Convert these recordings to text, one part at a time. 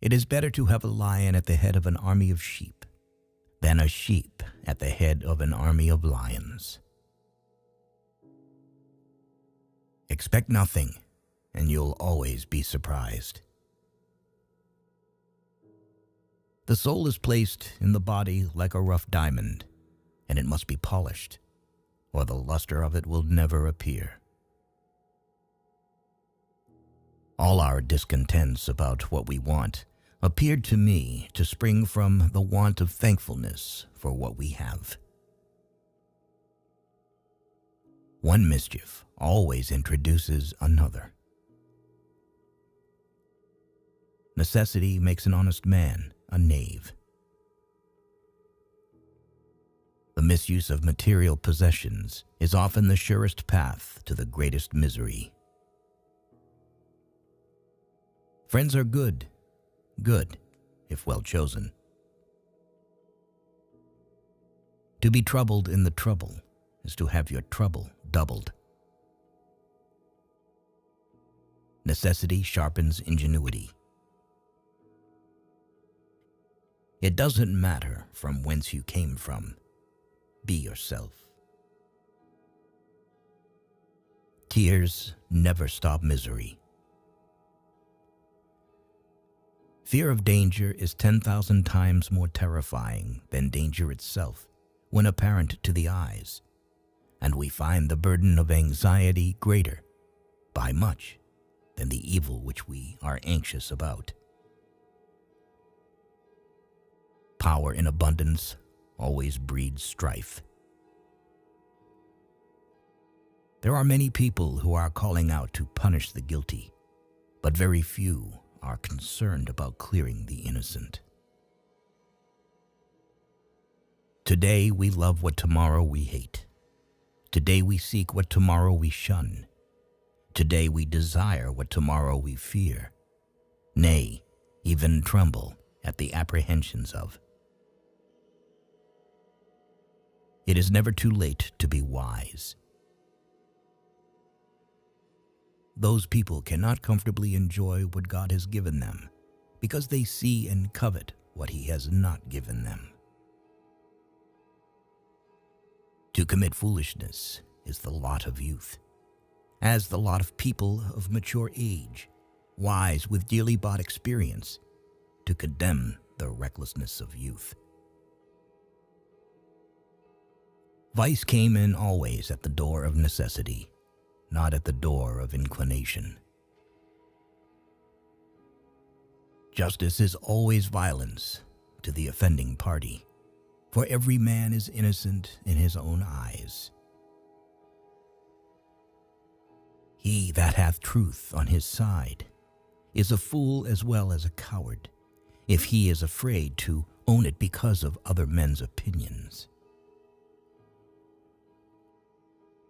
It is better to have a lion at the head of an army of sheep than a sheep at the head of an army of lions. Expect nothing, and you'll always be surprised. The soul is placed in the body like a rough diamond, and it must be polished, or the luster of it will never appear. All our discontents about what we want appeared to me to spring from the want of thankfulness for what we have. One mischief always introduces another. Necessity makes an honest man a knave. The misuse of material possessions is often the surest path to the greatest misery. Friends are good, if well chosen. To be troubled in the trouble is to have your trouble doubled. Necessity sharpens ingenuity. It doesn't matter from whence you came from. Be yourself. Tears never stop misery. Fear of danger is 10,000 times more terrifying than danger itself when apparent to the eyes, and we find the burden of anxiety greater, by much, than the evil which we are anxious about. Power in abundance always breeds strife. There are many people who are calling out to punish the guilty, but very few are concerned about clearing the innocent. Today we love what tomorrow we hate. Today we seek what tomorrow we shun. Today we desire what tomorrow we fear, nay, even tremble at the apprehensions of. It is never too late to be wise. Those people cannot comfortably enjoy what God has given them because they see and covet what He has not given them. To commit foolishness is the lot of youth, as the lot of people of mature age, wise with dearly bought experience, to condemn the recklessness of youth. Vice came in always at the door of necessity, not at the door of inclination. Justice is always violence to the offending party, for every man is innocent in his own eyes. He that hath truth on his side is a fool as well as a coward, if he is afraid to own it because of other men's opinions.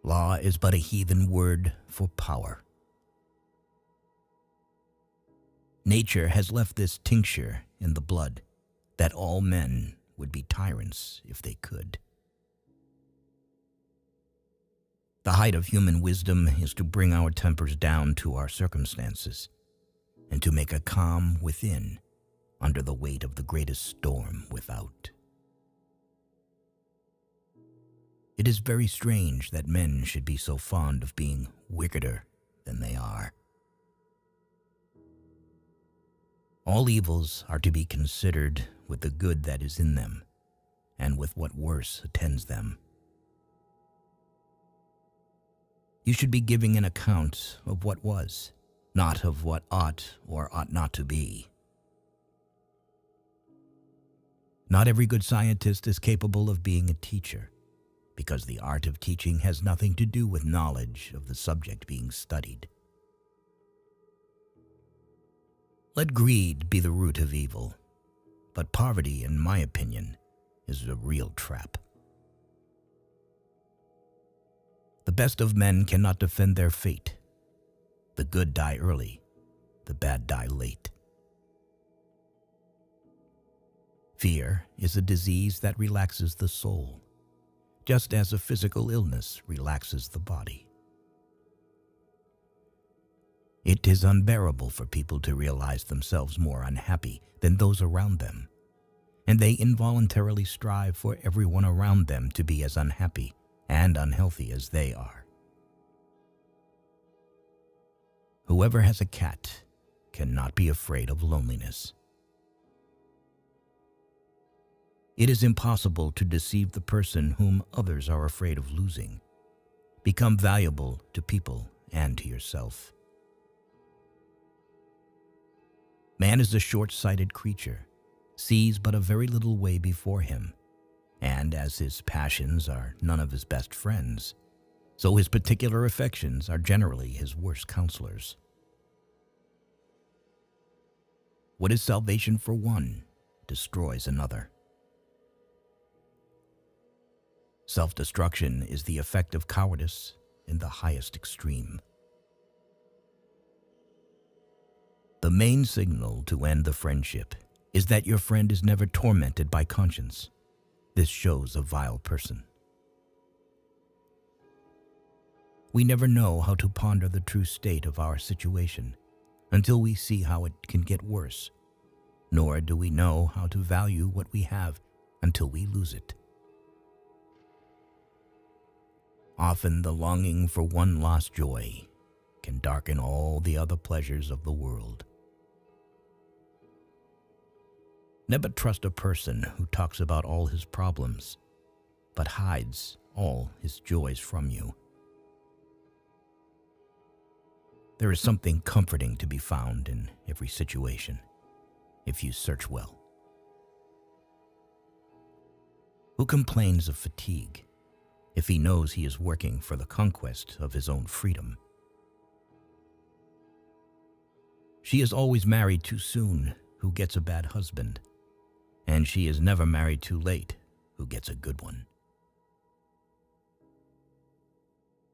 Law is but a heathen word for power. Nature has left this tincture in the blood, that all men would be tyrants if they could. The height of human wisdom is to bring our tempers down to our circumstances, and to make a calm within under the weight of the greatest storm without. It is very strange that men should be so fond of being wickeder than they are. All evils are to be considered with the good that is in them, and with what worse attends them. You should be giving an account of what was, not of what ought or ought not to be. Not every good scientist is capable of being a teacher, because the art of teaching has nothing to do with knowledge of the subject being studied. Let greed be the root of evil, but poverty, in my opinion, is a real trap. The best of men cannot defend their fate. The good die early, the bad die late. Fear is a disease that relaxes the soul, just as a physical illness relaxes the body. It is unbearable for people to realize themselves more unhappy than those around them, and they involuntarily strive for everyone around them to be as unhappy and unhealthy as they are. Whoever has a cat cannot be afraid of loneliness. It is impossible to deceive the person whom others are afraid of losing. Become valuable to people and to yourself. Man is a short-sighted creature, sees but a very little way before him, and as his passions are none of his best friends, so his particular affections are generally his worst counselors. What is salvation for one destroys another. Self-destruction is the effect of cowardice in the highest extreme. The main signal to end the friendship is that your friend is never tormented by conscience. This shows a vile person. We never know how to ponder the true state of our situation until we see how it can get worse, nor do we know how to value what we have until we lose it. Often the longing for one lost joy can darken all the other pleasures of the world. Never trust a person who talks about all his problems, but hides all his joys from you. There is something comforting to be found in every situation, if you search well. Who complains of fatigue if he knows he is working for the conquest of his own freedom? She is always married too soon who gets a bad husband, and she is never married too late who gets a good one.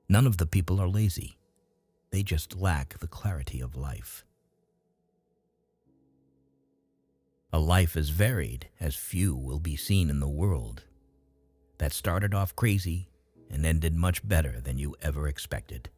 None of the people are lazy. They just lack the clarity of life. A life as varied as few will be seen in the world, that started off crazy and ended much better than you ever expected.